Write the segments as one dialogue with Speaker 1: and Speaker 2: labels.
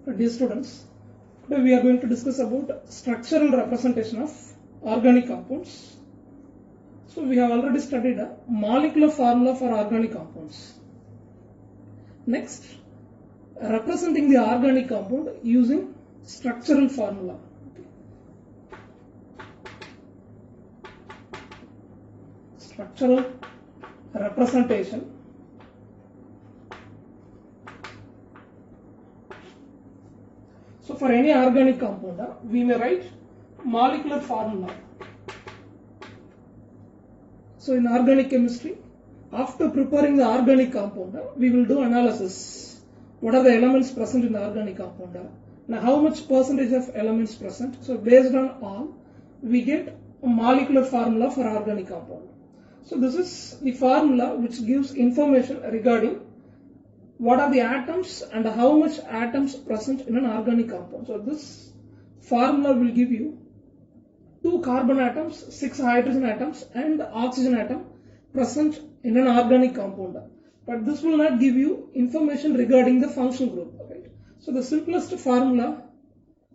Speaker 1: Dear students, today we are going to discuss about structural representation of organic compounds. So we have already studied a molecular formula for organic compounds. Next, representing the organic compound using structural formula. Structural representation. So for any organic compound, we may write molecular formula. So in organic chemistry, after preparing the organic compound, we will do analysis. What are the elements present in the organic compound? Now how much percentage of elements present? So based on all, we get a molecular formula for organic compound. So this is the formula which gives information regarding what are the atoms and how much atoms present in an organic compound. So this formula will give you 2 carbon atoms, 6 hydrogen atoms and oxygen atom present in an organic compound. But this will not give you information regarding the functional group. Right? So the simplest formula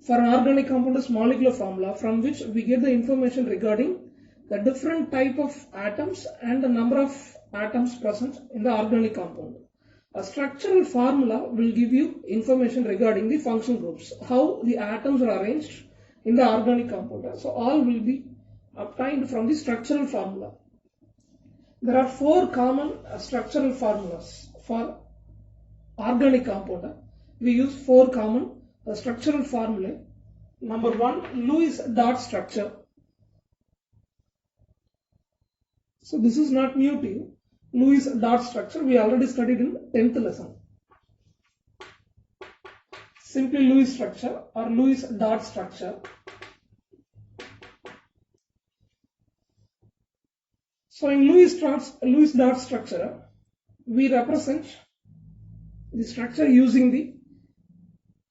Speaker 1: for an organic compound is molecular formula, from which we get the information regarding the different type of atoms and the number of atoms present in the organic compound. A structural formula will give you information regarding the functional groups, how the atoms are arranged in the organic compound. So all will be obtained from the structural formula. There are 4 common structural formulas for organic compound. We use 4 common structural formulae. Number 1, Lewis dot structure. So this is not new to you. Lewis dot structure we already studied in 10th lesson. Simply Lewis structure or Lewis dot structure. So in Lewis dot structure, we represent the structure using the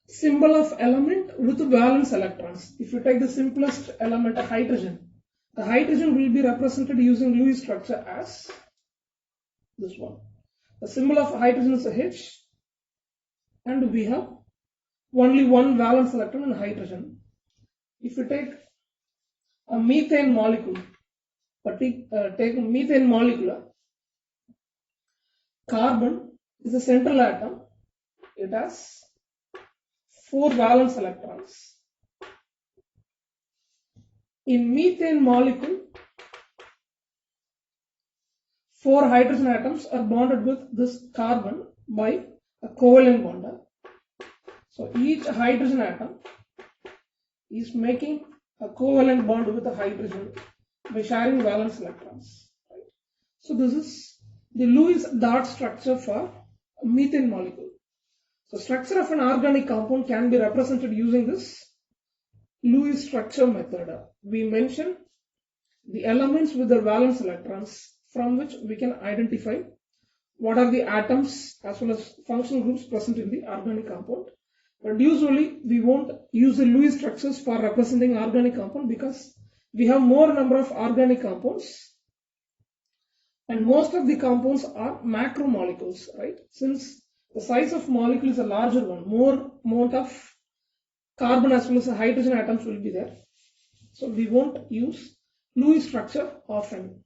Speaker 1: symbol of element with valence electrons. If you take the simplest element, hydrogen, the hydrogen will be represented using Lewis structure as this one. The symbol of hydrogen is a H, and we have only one valence electron in hydrogen. If you take a methane molecule, take a methane molecule, carbon is a central atom. It has 4 valence electrons. In methane molecule, 4 hydrogen atoms are bonded with this carbon by a covalent bond. So each hydrogen atom is making a covalent bond with a hydrogen by sharing valence electrons. Right? So this is the Lewis dot structure for a methane molecule. So structure of an organic compound can be represented using this Lewis structure method. We mention the elements with their valence electrons, from which we can identify what are the atoms as well as functional groups present in the organic compound. But usually we won't use the Lewis structures for representing organic compound because we have more number of organic compounds and most of the compounds are macromolecules, right? Since the size of molecule is a larger one, more amount of carbon as well as hydrogen atoms will be there. So we won't use Lewis structure often.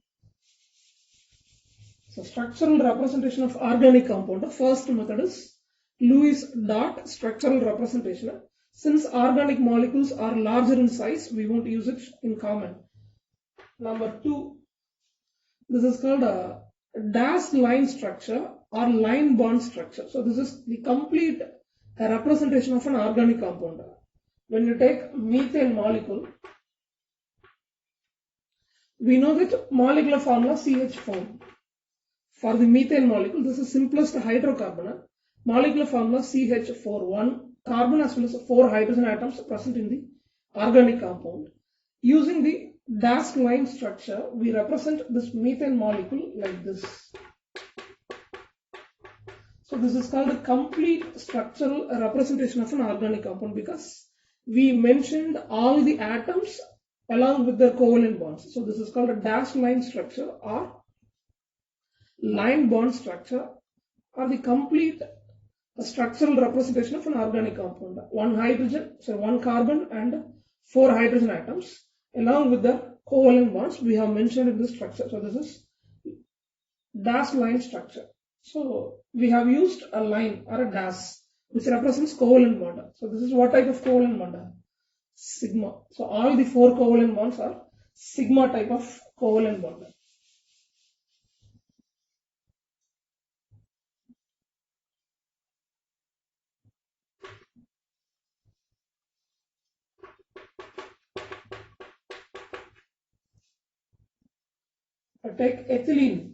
Speaker 1: So structural representation of organic compound, the first method is Lewis dot structural representation. Since organic molecules are larger in size, we won't use it in common. Number 2, this is called a dashed line structure or line bond structure. So this is the complete representation of an organic compound. When you take methane molecule, we know that molecular formula CH4. For the methane molecule, this is simplest hydrocarbon. Molecular formula CH4, 1 carbon as well as 4 hydrogen atoms present in the organic compound. Using the dashed line structure, we represent this methane molecule like this. So this is called a complete structural representation of an organic compound because we mentioned all the atoms along with their covalent bonds. So this is called a dashed line structure or line bond structure or the complete a structural representation of an organic compound. One carbon and 4 hydrogen atoms along with the covalent bonds we have mentioned in this structure. So this is dash line structure. So we have used a line or a dash which represents covalent bond. So this is what type of covalent bond? Sigma. So all the 4 covalent bonds are sigma type of covalent bond. I take ethylene.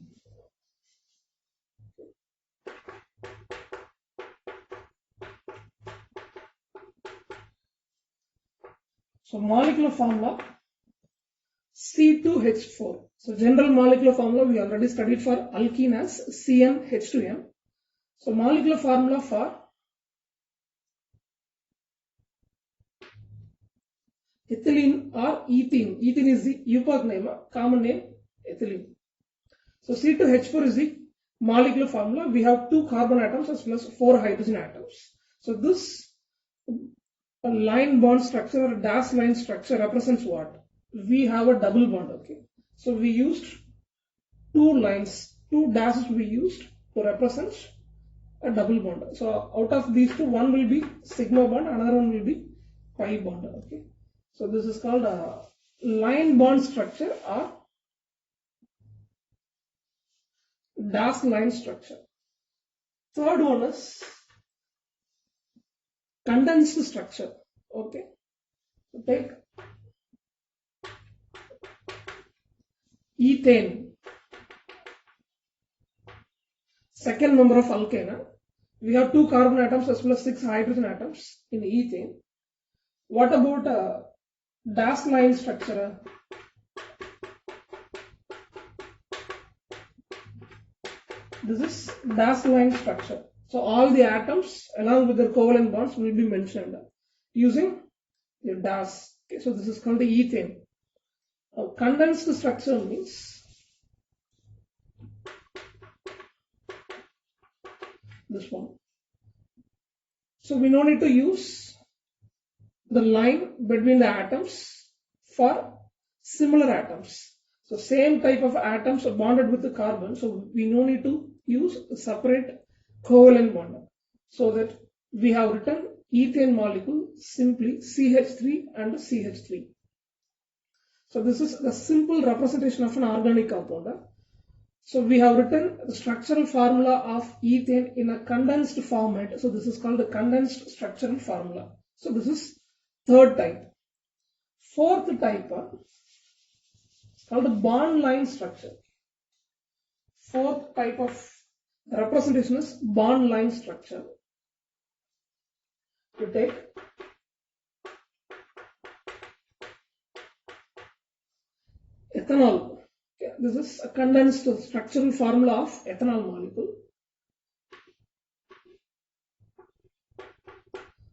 Speaker 1: So molecular formula C2H4. So general molecular formula we already studied for alkene as CnH2n. So molecular formula for ethylene or ethene. Ethene is the EUPAC name, common name ethylene. So C2H4 is the molecular formula. We have 2 carbon atoms as well as 4 hydrogen atoms. So this a line bond structure or a dash line structure represents what? We have a double bond, okay. So we used 2 lines, 2 dashes we used to represent a double bond. So out of these 2, one will be sigma bond, another one will be pi bond, okay. So this is called a line bond structure or dash line structure. Third one is condensed structure, okay. So take ethane, second member of alkane. We have 2 carbon atoms as well as 6 hydrogen atoms in ethane. What about a dash line structure? This is dash line structure. So all the atoms along with their covalent bonds will be mentioned using the dash. Okay, so this is called the ethane. Condensed structure means this one. So we no need to use the line between the atoms for similar atoms. So same type of atoms are bonded with the carbon. So we no need to use a separate covalent bond. So that we have written ethane molecule simply CH3 and CH3. So this is the simple representation of an organic compound. So we have written the structural formula of ethane in a condensed format. So this is called the condensed structural formula. So this is third type. Fourth type is called the bond line structure. Fourth type of representation is bond line structure. You take ethanol. Okay, this is a condensed structural formula of ethanol molecule.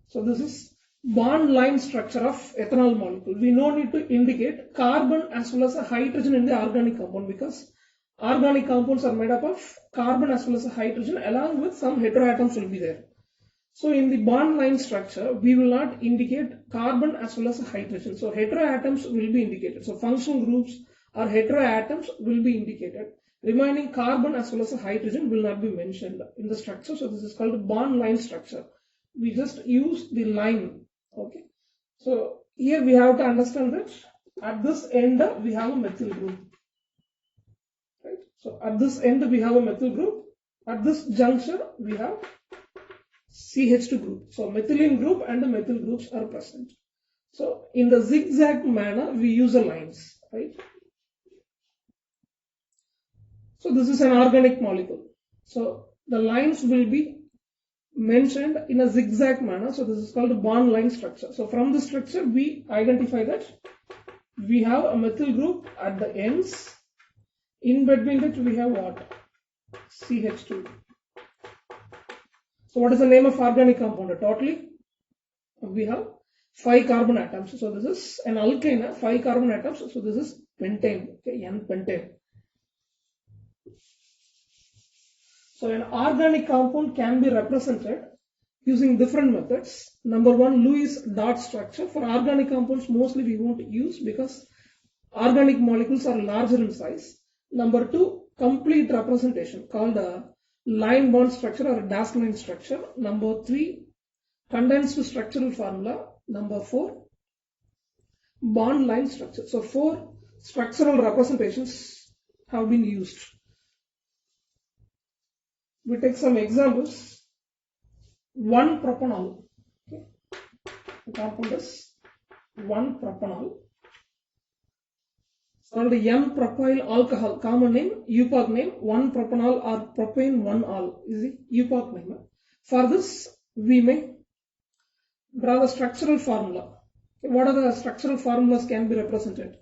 Speaker 1: So this is bond line structure of ethanol molecule. We no need to indicate carbon as well as a hydrogen in the organic compound because organic compounds are made up of carbon as well as a hydrogen along with some heteroatoms will be there. So in the bond line structure, we will not indicate carbon as well as a hydrogen. So heteroatoms will be indicated. So functional groups or heteroatoms will be indicated. Remaining carbon as well as a hydrogen will not be mentioned in the structure. So this is called a bond line structure. We just use the line. Okay. So here we have to understand that at this end we have a methyl group. Right. So at this end we have a methyl group. At this juncture we have CH2 group. So methylene group and the methyl groups are present. So in the zigzag manner we use the lines. Right. So this is an organic molecule. So the lines will be mentioned in a zigzag manner. So this is called a bond line structure. So from the structure we identify that we have a methyl group at the ends. In between it we have what? CH2. So what is the name of organic compound? Totally we have 5 carbon atoms. So this is an alkane, 5 carbon atoms. So this is pentane, okay, N-pentane. So an organic compound can be represented using different methods. Number one, Lewis dot structure. For organic compounds, mostly we won't use because organic molecules are larger in size. Number two, complete representation called a line bond structure or a dash line structure. Number three, condensed structural formula. Number four, bond line structure. So four structural representations have been used. We take some examples. 1-propanol. Okay. The compound is 1-propanol. It's called the N-propyl alcohol. Common name, UPOC name, 1-propanol or propane 1-ol is the UPOC name. For this, we may draw the structural formula. Okay. What are the structural formulas can be represented?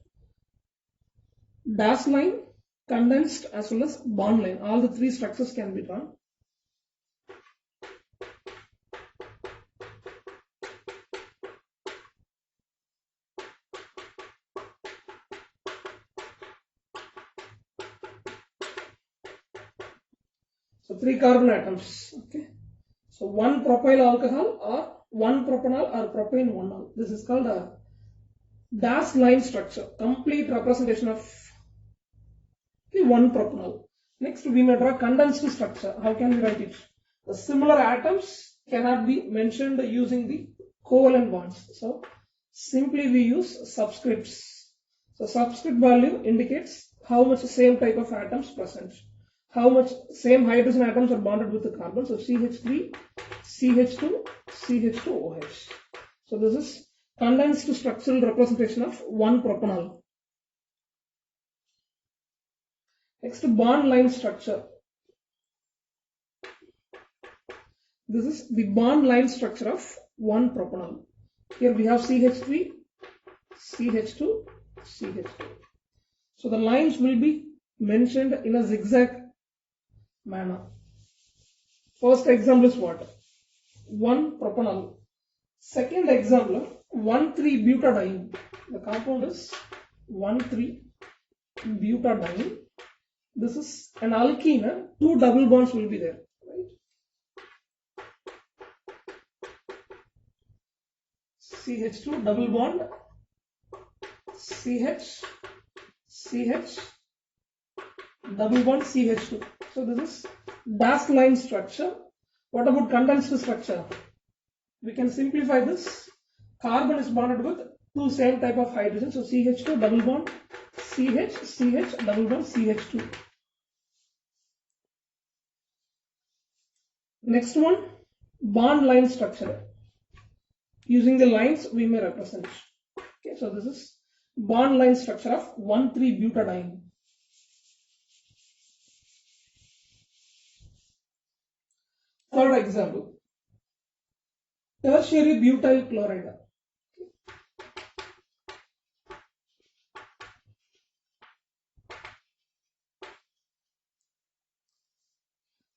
Speaker 1: Dash line, condensed as well as bond line. All the three structures can be drawn. So 3 carbon atoms. Okay. So 1-propyl alcohol or 1-propanol or propane 1-ol. This is called a dash line structure. Complete representation of 1-propanol. Next, we may draw condensed structure. How can we write it? The similar atoms cannot be mentioned using the covalent bonds. So simply we use subscripts. So subscript value indicates how much same type of atoms present. How much same hydrogen atoms are bonded with the carbon. So CH3, CH2, CH2OH. So this is condensed structural representation of 1-propanol. Next, bond line structure. This is the bond line structure of 1-propanol. Here we have CH3, CH2, CH2. So the lines will be mentioned in a zigzag manner. First example is what? 1-propanol. Second example, 1,3-butadiene. The compound is 1,3-butadiene. This is an alkene. 2 double bonds will be there. Right? CH2 double bond, CH, CH, double bond CH2. So this is dash line structure. What about condensed structure? We can simplify this. Carbon is bonded with 2 same type of hydrogen. So CH2 double bond CH, CH double bond CH2. Next one, bond line structure. Using the lines we may represent. Okay, so this is bond line structure of 1,3-butadiene. Third example, tertiary butyl chloride.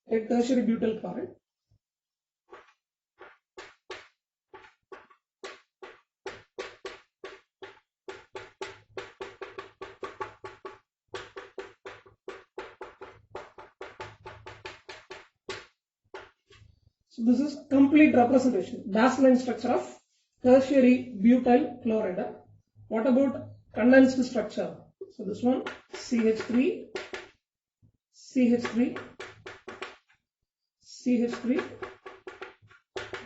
Speaker 1: Take tertiary butyl chloride. So this is complete representation, dash line structure of tertiary butyl chloride. What about condensed structure? So this one, CH3, CH3, CH3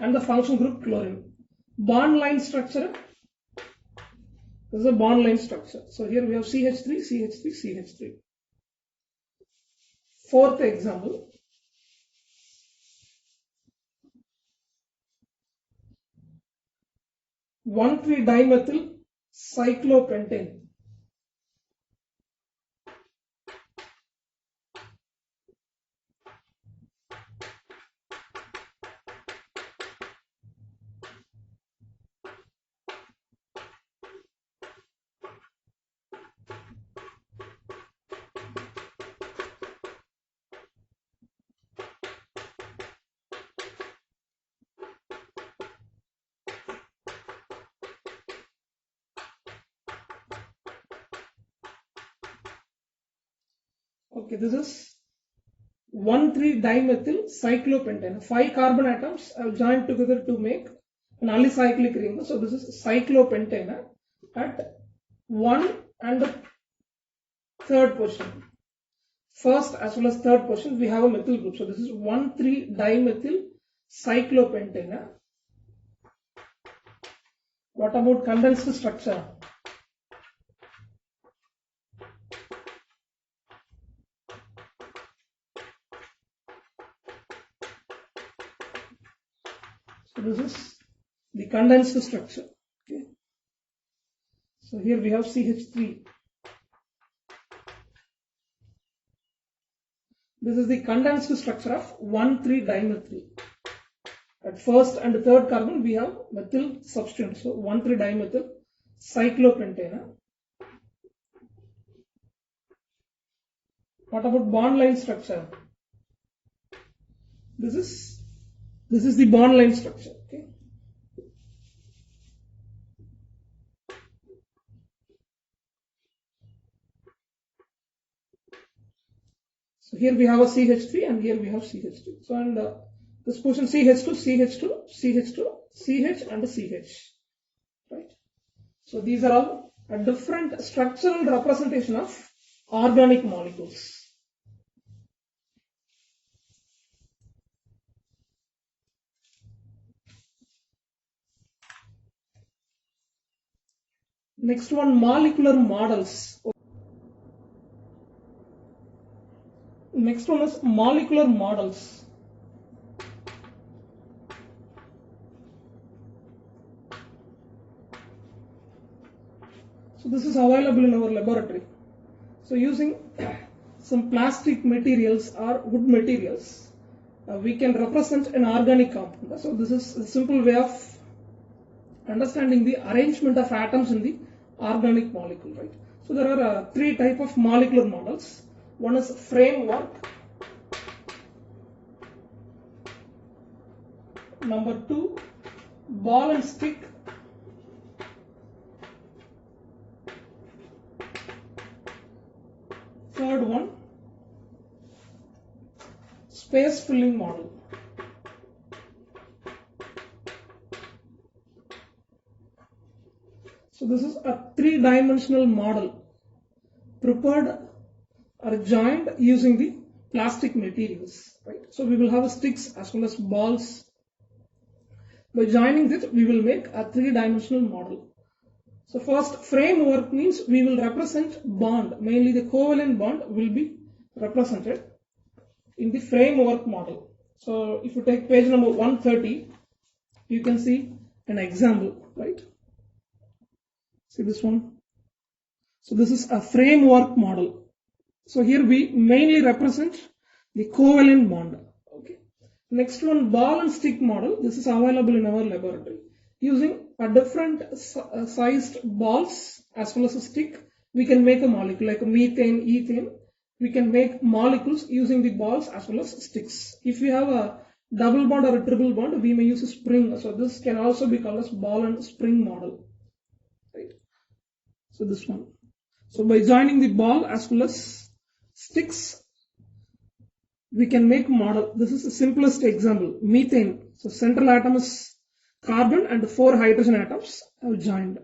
Speaker 1: and the function group chlorine. Bond line structure, this is a bond line structure. So here we have CH3, CH3, CH3. Fourth example, 1,3-dimethyl cyclopentane. Okay, this is 1,3-dimethyl cyclopentane. 5 carbon atoms have joined together to make an alicyclic ring. So this is cyclopentane at 1 and 3rd position. First as well as 3rd position we have a methyl group. So this is 1,3-dimethyl cyclopentane. What about condensed structure? So this is the condensed structure. Okay. So here we have CH3. This is the condensed structure of 1,3-dimethyl. At 1st and 3rd carbon we have methyl substituent. So 1,3-dimethyl cyclopentane. What about bond line structure? This is the bond line structure. Okay. So here we have a CH3 and here we have CH2. So and this portion CH2, CH2, CH2, CH and CH. Right. So these are all a different structural representation of organic molecules. Next one, molecular models. Next one is molecular models. So this is available in our laboratory. So using some plastic materials or wood materials, we can represent an organic compound. So this is a simple way of understanding the arrangement of atoms in the organic molecule, right? So there are 3 types of molecular models. One is framework. Number 2, ball and stick. Third one, space filling model. So this is a 3-dimensional model prepared or joined using the plastic materials, right? So we will have sticks as well as balls. By joining this, we will make a 3-dimensional model. So first, framework means we will represent bond, mainly the covalent bond will be represented in the framework model. So if you take page number 130, you can see an example, right? See this one. So this is a framework model. So here we mainly represent the covalent bond. Okay. Next one, ball and stick model. This is available in our laboratory. Using a different sized balls as well as a stick, we can make a molecule like a methane, ethane. We can make molecules using the balls as well as sticks. If we have a double bond or a triple bond, we may use a spring. So this can also be called as ball and spring model. Right. So this one. So by joining the ball as well as sticks, we can make model. This is the simplest example. Methane. So central atom is carbon and 4 hydrogen atoms have joined.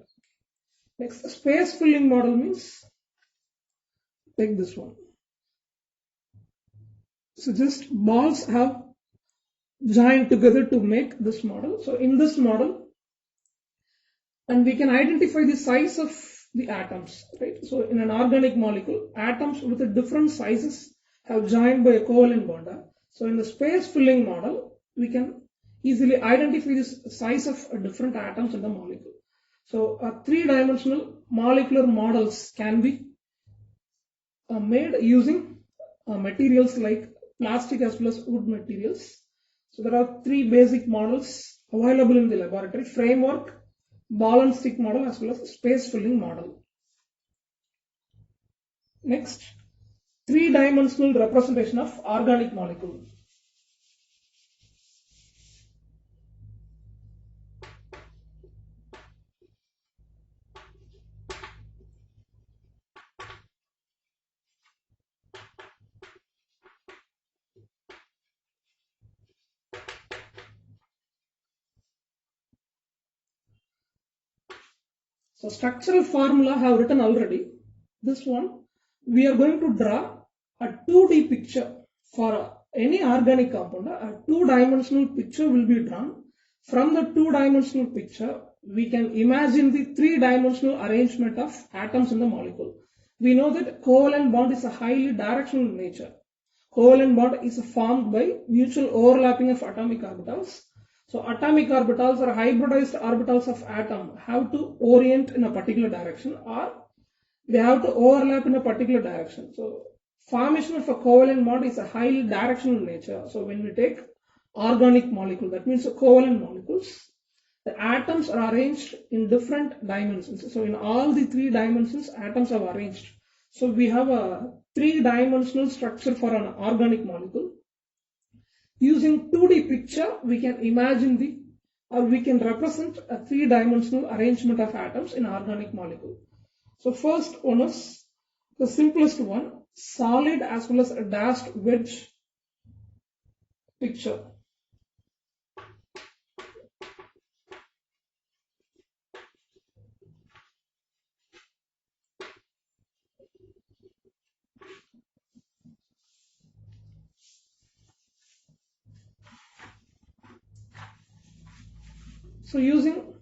Speaker 1: Next, space filling model means, take this one. So just balls have joined together to make this model. So in this model, and we can identify the size of the atoms, right? So in an organic molecule, atoms with different sizes have joined by a covalent bond. So in the space filling model, we can easily identify the size of different atoms in the molecule. So 3-dimensional molecular models can be made using materials like plastic as well as wood materials. So there are 3 basic models available in the laboratory: framework, ball and stick model as well as space filling model. Next, 3-dimensional representation of organic molecule. So structural formula I have written already. This one, we are going to draw a 2D picture for any organic compound. A two-dimensional picture will be drawn. From the two-dimensional picture, we can imagine the three-dimensional arrangement of atoms in the molecule. We know that covalent bond is a highly directional in nature. Covalent bond is formed by mutual overlapping of atomic orbitals. So atomic orbitals or hybridized orbitals of atom have to orient in a particular direction, or they have to overlap in a particular direction. So formation of a covalent bond is a highly directional in nature. So when we take organic molecule, that means the covalent molecules, the atoms are arranged in different dimensions. So in all the three dimensions, atoms are arranged. So we have a three-dimensional structure for an organic molecule. Using 2D picture, we can imagine we can represent a three-dimensional arrangement of atoms in organic molecule. So first one is the simplest one, solid as well as a dashed wedge picture. So using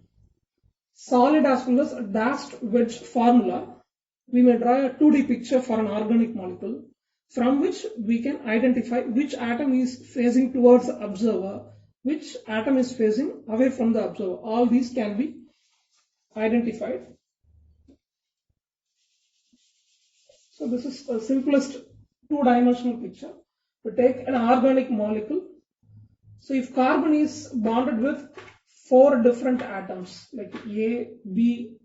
Speaker 1: solid as well as a dashed wedge formula, we may draw a 2D picture for an organic molecule, from which we can identify which atom is facing towards the observer, which atom is facing away from the observer. All these can be identified. So this is the simplest two-dimensional picture. We take an organic molecule. So if carbon is bonded with 4 different atoms like A, B,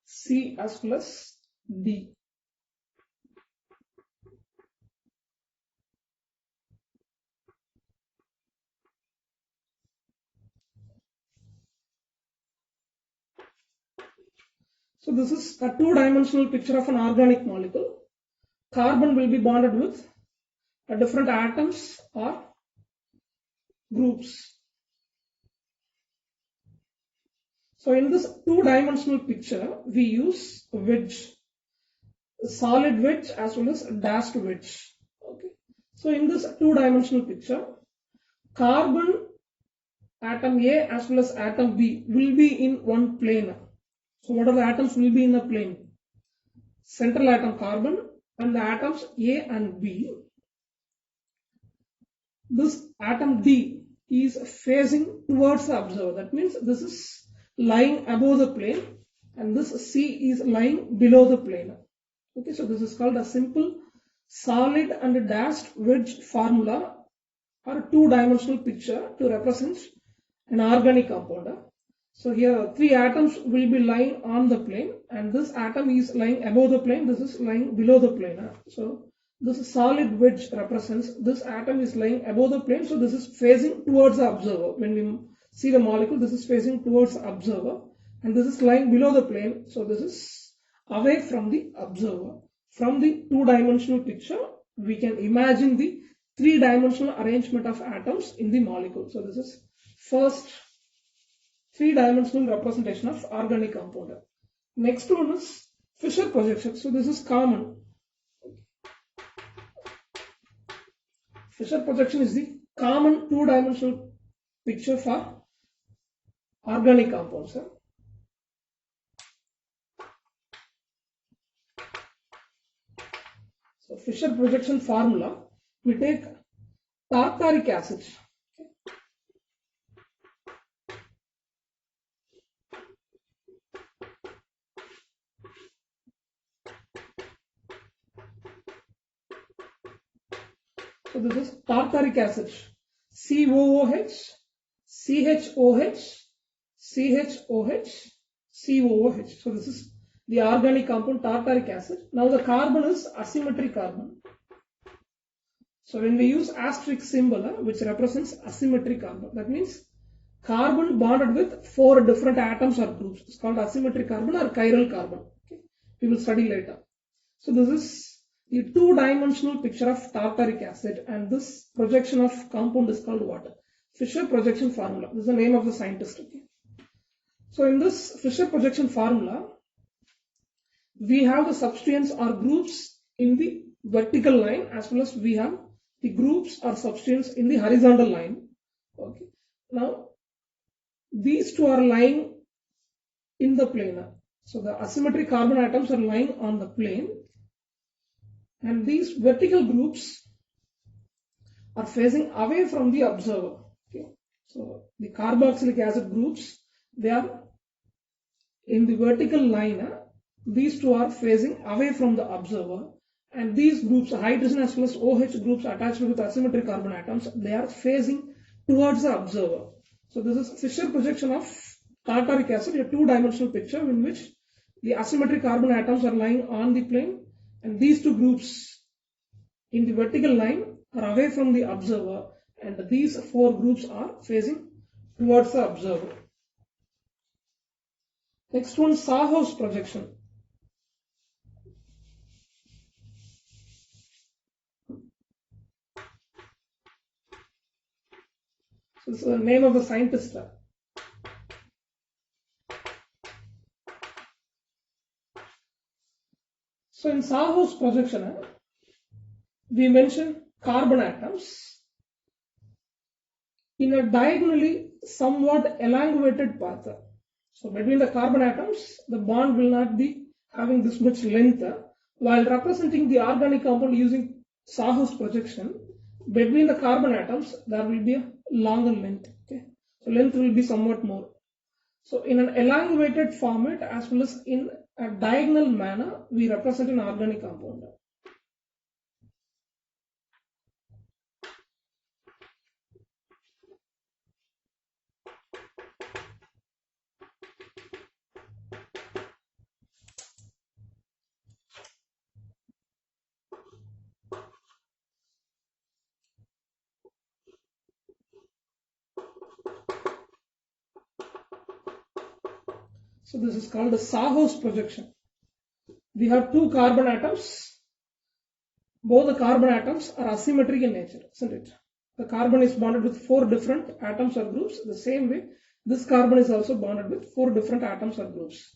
Speaker 1: C as well as D. So this is a two-dimensional picture of an organic molecule. Carbon will be bonded with different atoms or groups. So in this two-dimensional picture, we use a wedge, a solid wedge as well as a dashed wedge. Okay. So in this two-dimensional picture, carbon atom A as well as atom B will be in one plane. So what are the atoms will be in a plane? Central atom carbon and the atoms A and B. This atom D is facing towards the observer. That means this is lying above the plane and this C is lying below the plane. Okay, so this is called a simple solid and dashed wedge formula or a two-dimensional picture to represent an organic compound. So here 3 atoms will be lying on the plane and this atom is lying above the plane, this is lying below the plane. So this solid wedge represents this atom is lying above the plane, so this is facing towards the observer. When we see the molecule, this is facing towards the observer and this is lying below the plane, so this is away from the observer. From the two-dimensional picture, we can imagine the three-dimensional arrangement of atoms in the molecule. So this is first three-dimensional representation of organic compound. Next one is Fischer projection. So this is common. Fischer projection is the common two-dimensional picture for organic compounds. So Fischer projection formula, we take tartaric acid. So this is tartaric acid, COOH, CHOH, CHOH, COOH. So this is the organic compound tartaric acid. Now the carbon is asymmetric carbon. So when we use asterisk symbol, which represents asymmetric carbon, that means carbon bonded with 4 different atoms or groups. It's called asymmetric carbon or chiral carbon. Okay. We will study later. So this is the two-dimensional picture of tartaric acid, and this projection of compound is called what? Fischer projection formula. This is the name of the scientist. Okay. So in this Fisher projection formula, we have the substituents or groups in the vertical line as well as we have the groups or substituents in the horizontal line. Okay. Now these two are lying in the plane. So the asymmetric carbon atoms are lying on the plane, and these vertical groups are facing away from the observer. Okay. So the carboxylic acid groups, they are in the vertical line. These two are facing away from the observer, and these groups, hydrogen as well as OH groups attached with asymmetric carbon atoms, they are facing towards the observer. So this is Fisher projection of tartaric acid, a two-dimensional picture in which the asymmetric carbon atoms are lying on the plane, and these two groups in the vertical line are away from the observer, and these four groups are facing towards the observer. Next one, Sahos projection. So this is the name of the scientist. So in Sahos projection, we mention carbon atoms in a diagonally somewhat elongated path. So between the carbon atoms, the bond will not be having this much length. While representing the organic compound using Sahos projection, between the carbon atoms, there will be a longer length. Okay? So length will be somewhat more. So in an elongated format as well as in a diagonal manner, we represent an organic compound. So this is called the Sahos projection. We have two carbon atoms. Both the carbon atoms are asymmetric in nature, isn't it? The carbon is bonded with four different atoms or groups. The same way, this carbon is also bonded with four different atoms or groups.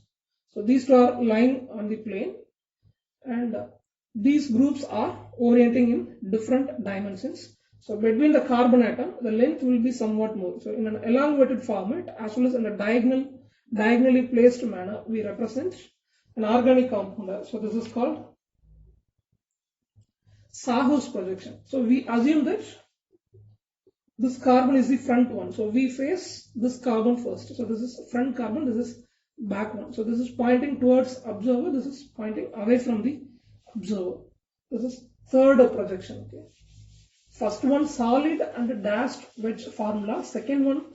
Speaker 1: So these two are lying on the plane, and these groups are orienting in different dimensions. So between the carbon atom, the length will be somewhat more. So in an elongated format as well as in a diagonally placed manner, we represent an organic compound. So this is called Sahos projection. So we assume that this carbon is the front one. So we face this carbon first. So this is front carbon, this is back one. So this is pointing towards observer, this is pointing away from the observer. This is third projection. Okay. First one, solid and dashed wedge formula. Second one,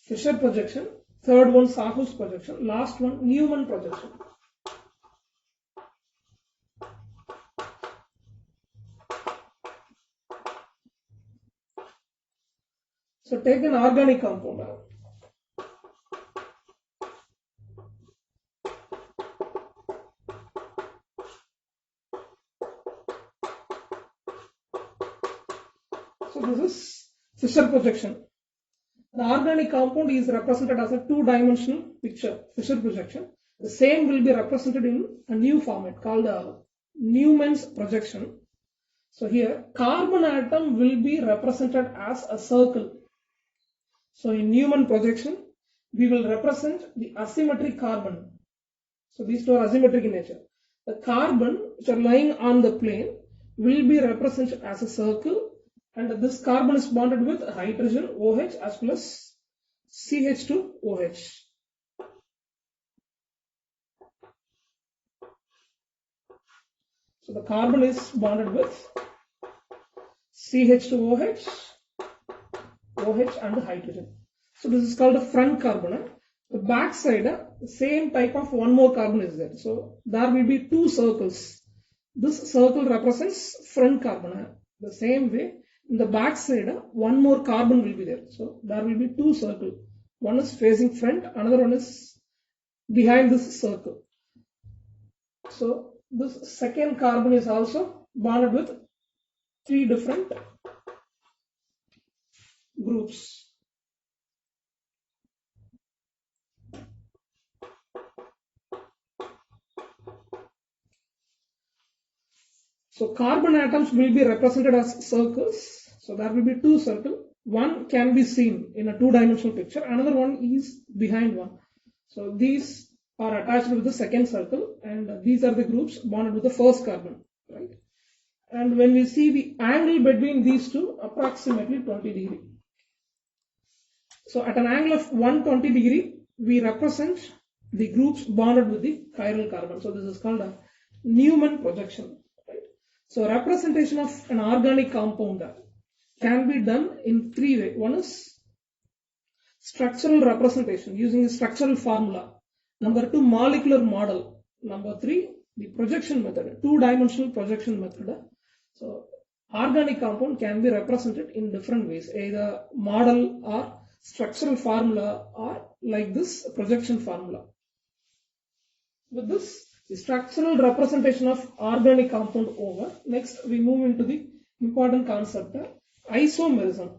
Speaker 1: Fisher projection. Third one, Sahos projection. Last one, Newman projection. So take an organic compound. So this is Fisher projection. The organic compound is represented as a two-dimensional picture, Fisher projection. The same will be represented in a new format called Newman's projection. So here, carbon atom will be represented as a circle. So in Newman projection, we will represent the asymmetric carbon. So these two are asymmetric in nature. The carbon which are lying on the plane will be represented as a circle, and this carbon is bonded with hydrogen OH as well as CH2OH. So the carbon is bonded with CH2OH, OH and hydrogen. So this is called a front carbon. The back side, the same type of one more carbon is there. So there will be two circles. This circle represents front carbon. The same way, in the back side, one more carbon will be there. So there will be two circles. One is facing front, another one is behind this circle. So this second carbon is also bonded with three different groups. So carbon atoms will be represented as circles. So there will be two circles. One can be seen in a two-dimensional picture. Another one is behind one. So these are attached with the second circle, and these are the groups bonded with the first carbon, right? And when we see the angle between these two, approximately 20 degree. So at an angle of 120 degree, we represent the groups bonded with the chiral carbon. So this is called a Newman projection, right? So representation of an organic compound can be done in three ways. One is structural representation using a structural formula. Number two, molecular model. Number three, the projection method, two-dimensional projection method. So organic compound can be represented in different ways, either model or structural formula or like this projection formula. With this, the structural representation of organic compound over. Next, we move into the important concept, isomerism.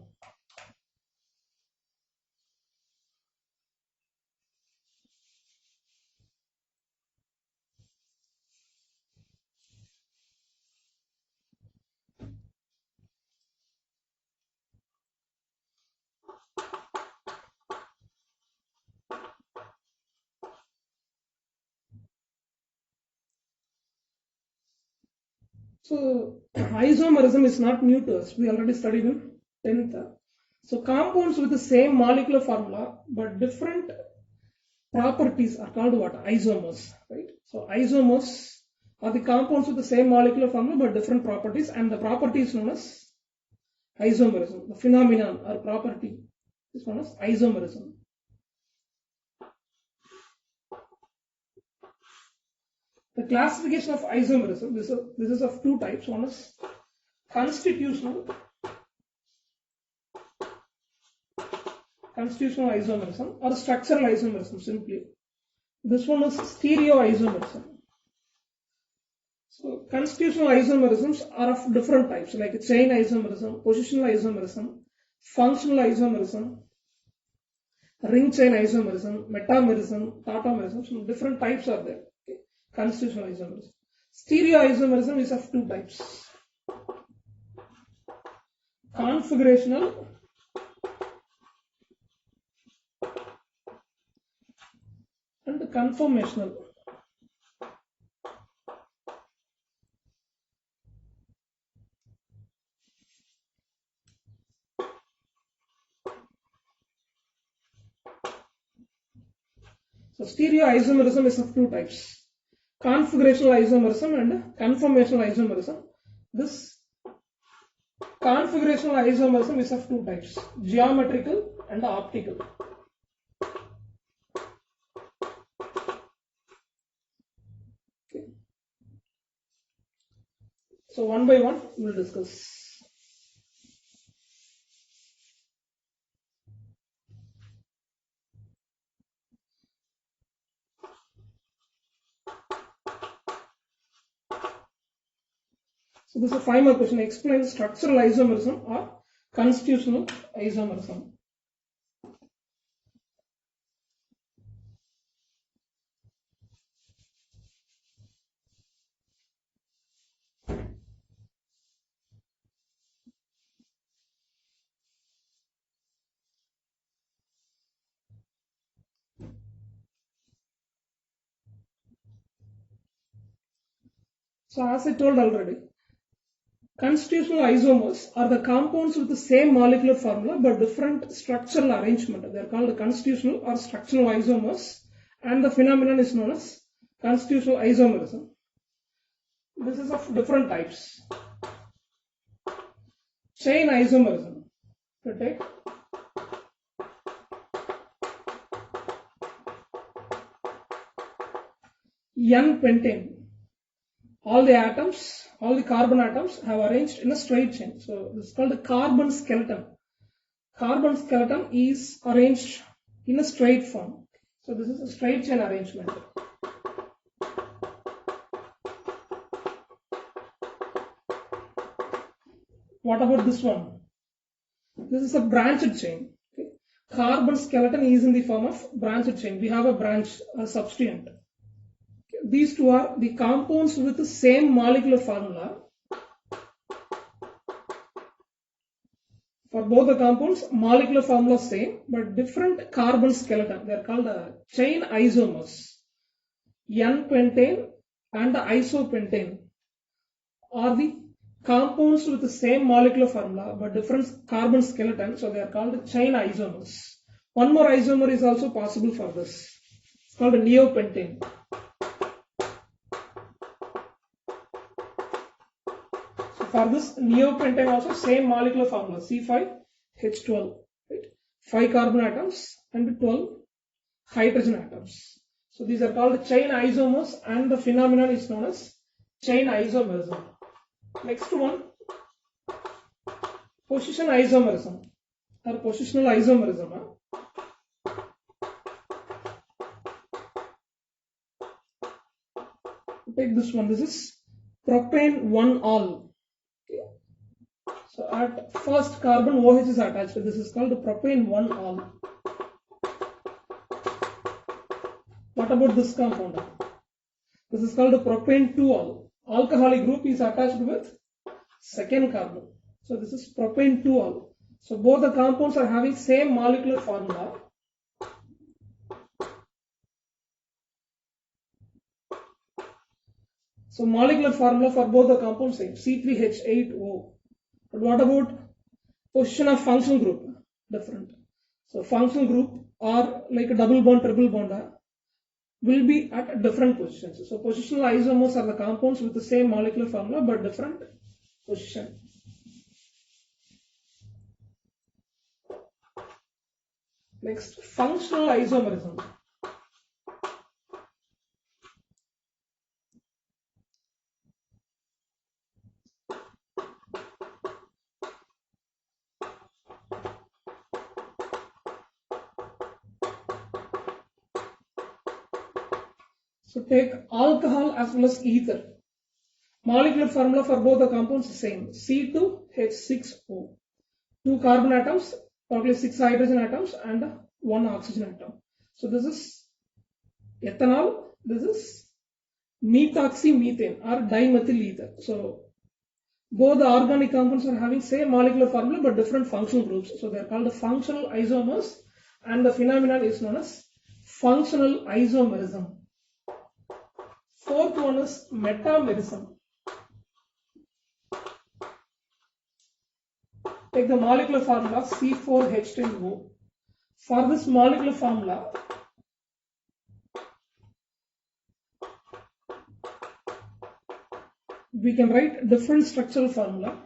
Speaker 1: So isomerism is not new to us. We already studied in 10th. So compounds with the same molecular formula but different properties are called what? Isomers, right? So isomers are the compounds with the same molecular formula but different properties, and the property is known as isomerism. The phenomenon or property is known as isomerism. The classification of isomerism, this is of two types. One is constitutional isomerism or structural isomerism simply. This one is stereoisomerism. So constitutional isomerisms are of different types, like chain isomerism, positional isomerism, functional isomerism, ring chain isomerism, metamerism, tautomerism. Some different types are there. Okay. Constitutional isomerism. Stereoisomerism is of two types: configurational and conformational. So stereoisomerism is of two types: configurational isomerism and conformational isomerism. This configurational isomerism is of two types: geometrical and optical. Okay. So one by one we will discuss. So this is a 5-mark question. Explain structural isomerism or constitutional isomerism. So as I told already, constitutional isomers are the compounds with the same molecular formula but different structural arrangement. They are called constitutional or structural isomers, and the phenomenon is known as constitutional isomerism. This is of different types. Chain isomerism. So take N-pentane. All the carbon atoms have arranged in a straight chain. So this is called a carbon skeleton. Carbon skeleton is arranged in a straight form. So this is a straight chain arrangement. What about this one? This is a branched chain. Okay. Carbon skeleton is in the form of branched chain. We have a branch, a substituent. These two are the compounds with the same molecular formula For both the compounds, molecular formula same, but different carbon skeleton. They are called chain isomers. N-pentane and isopentane are the compounds with the same molecular formula but different carbon skeleton, so they are called chain isomers. One more isomer is also possible for this. It's called neopentane. So for this neopentane also same molecular formula, C5H12, right? 5 carbon atoms and 12 hydrogen atoms. So these are called chain isomers and the phenomenon is known as chain isomerism. Next one, position isomerism or positional isomerism. Take this one. This is propane 1-ol. Okay. So at first carbon OH is attached. This is called propane 1-ol. What about this compound? This is called propane 2-ol. Alcoholic group is attached with second carbon. So this is propane 2-ol. So both the compounds are having same molecular formula. So molecular formula for both the compounds same, C3H8O. But what about position of functional group? Different. So functional group are like a double bond, triple bond will be at different positions. So positional isomers are the compounds with the same molecular formula but different position. Next, functional isomerism. So take alcohol as well as ether. Molecular formula for both the compounds is same, C2H6O. 2 carbon atoms, totally 6 hydrogen atoms and 1 oxygen atom. So this is ethanol, this is methoxymethane or dimethyl ether. So both the organic compounds are having same molecular formula but different functional groups. So they are called the functional isomers and the phenomenon is known as functional isomerism. Fourth one is metamerism. Take the molecular formula C4H10O. For this molecular formula, we can write different structural formula.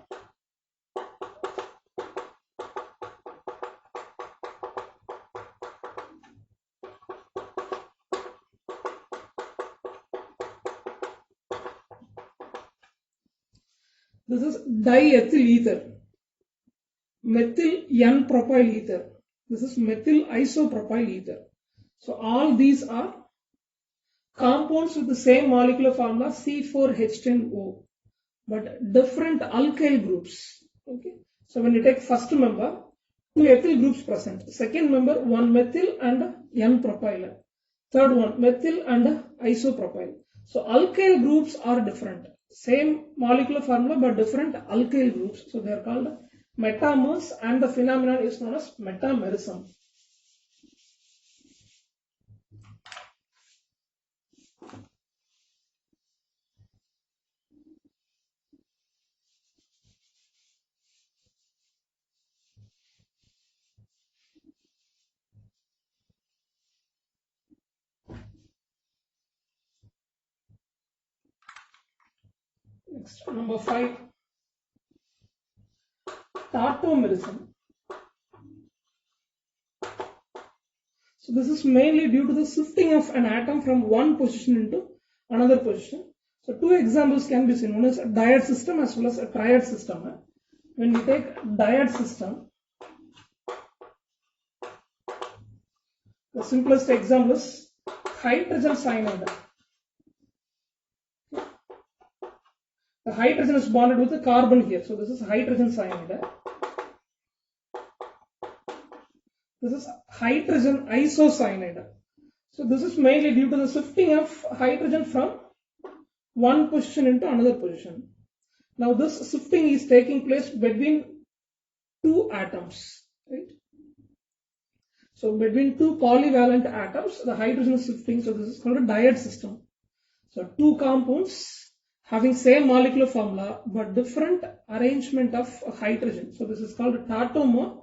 Speaker 1: This is diethyl ether, methyl N-propyl ether. This is methyl isopropyl ether. So all these are compounds with the same molecular formula C4H10O, but different alkyl groups. Okay. So when you take first member, 2 ethyl groups present. Second member, 1 methyl and N-propyl. Third one, methyl and isopropyl. So alkyl groups are different. Same molecular formula but different alkyl groups. So they are called metamers and the phenomenon is known as metamerism. Next, number 5, tautomerism. So this is mainly due to the shifting of an atom from one position into another position. So 2 examples can be seen. One is a dyad system as well as a triad system. When we take dyad system, the simplest example is hydrogen cyanide. The hydrogen is bonded with the carbon here. So this is hydrogen cyanide. This is hydrogen isocyanide. So this is mainly due to the shifting of hydrogen from one position into another position. Now this shifting is taking place between two atoms, right? So between two polyvalent atoms, the hydrogen is shifting. So this is called a dyad system. So two compounds having same molecular formula but different arrangement of hydrogen. So this is called a tautomer.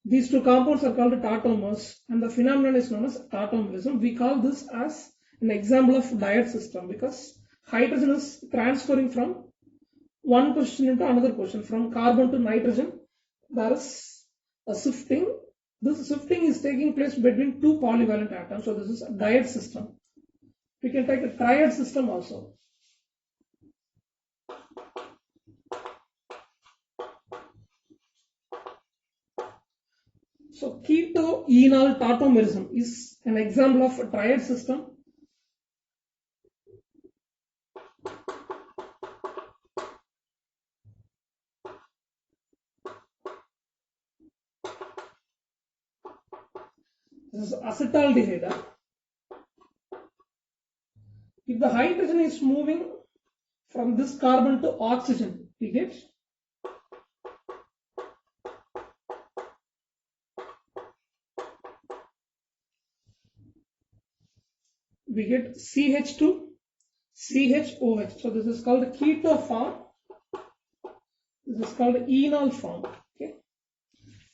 Speaker 1: These two compounds are called tautomers, and the phenomenon is known as tautomerism. We call this as an example of dyad system because hydrogen is transferring from one position into another position, from carbon to nitrogen. There is a shifting. This shifting is taking place between two polyvalent atoms. So this is a dyad system. We can take a triad system also. So keto-enol tautomerism is an example of a triad system. This is acetaldehyde. If the hydrogen is moving from this carbon to oxygen, we get CH2, CHOH. So this is called the keto form. This is called enol form. Okay.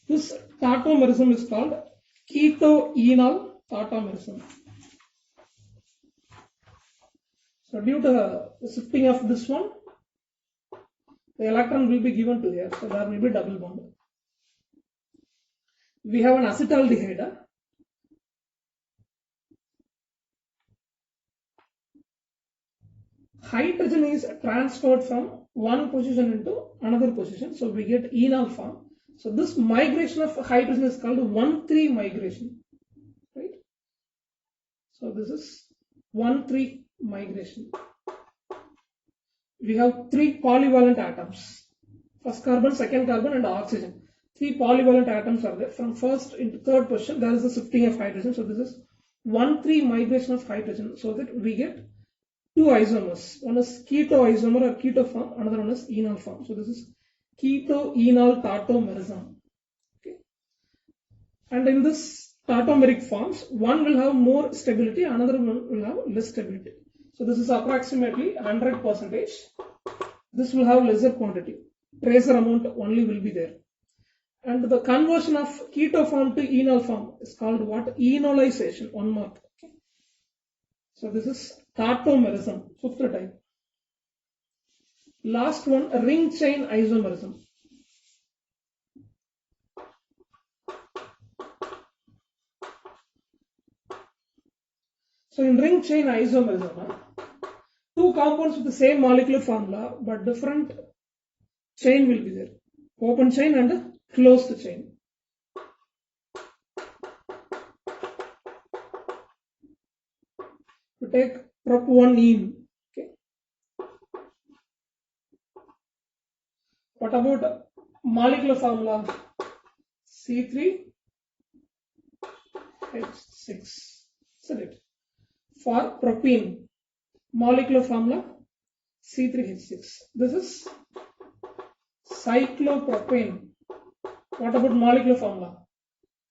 Speaker 1: This tautomerism is called keto-enol tautomerism. So due to the shifting of this one, the electron will be given to here. So there will be double bond. We have an acetaldehyde. Hydrogen is transferred from one position into another position. So we get enol form. So this migration of hydrogen is called 1,3 migration. Right? So this is 1,3 migration. We have three polyvalent atoms. First carbon, second carbon and oxygen. Three polyvalent atoms are there. From first into third position, there is a shifting of hydrogen. So this is 1,3 migration of hydrogen. So that we get two isomers. One is keto isomer or keto form, another one is enol form. So this is keto-enol tautomerism. Okay. And in this tautomeric forms, one will have more stability, another one will have less stability. So this is approximately 100%. This will have lesser quantity. Tracer amount only will be there. And the conversion of keto form to enol form is called what? Enolization. 1 mark. Okay. So this is tautomerism, fifth type. Last one, ring chain isomerism. So in ring chain isomerism, two compounds with the same molecular formula but different chain will be there. Open chain and closed chain. To take prop-1-ene. Okay. What about molecular formula? C3H6. Isn't it? For propene, molecular formula C3H6. This is cyclopropane. What about molecular formula?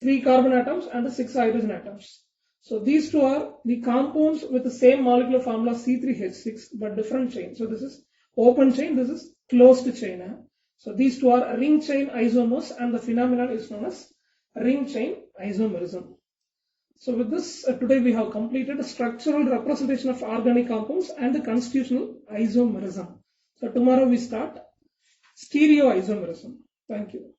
Speaker 1: 3 carbon atoms and 6 hydrogen atoms. So these two are the compounds with the same molecular formula C3H6 but different chain. So this is open chain, this is closed chain. So these two are ring chain isomers and the phenomenon is known as ring chain isomerism. So with this, today we have completed a structural representation of organic compounds and the constitutional isomerism. So tomorrow we start stereoisomerism. Thank you.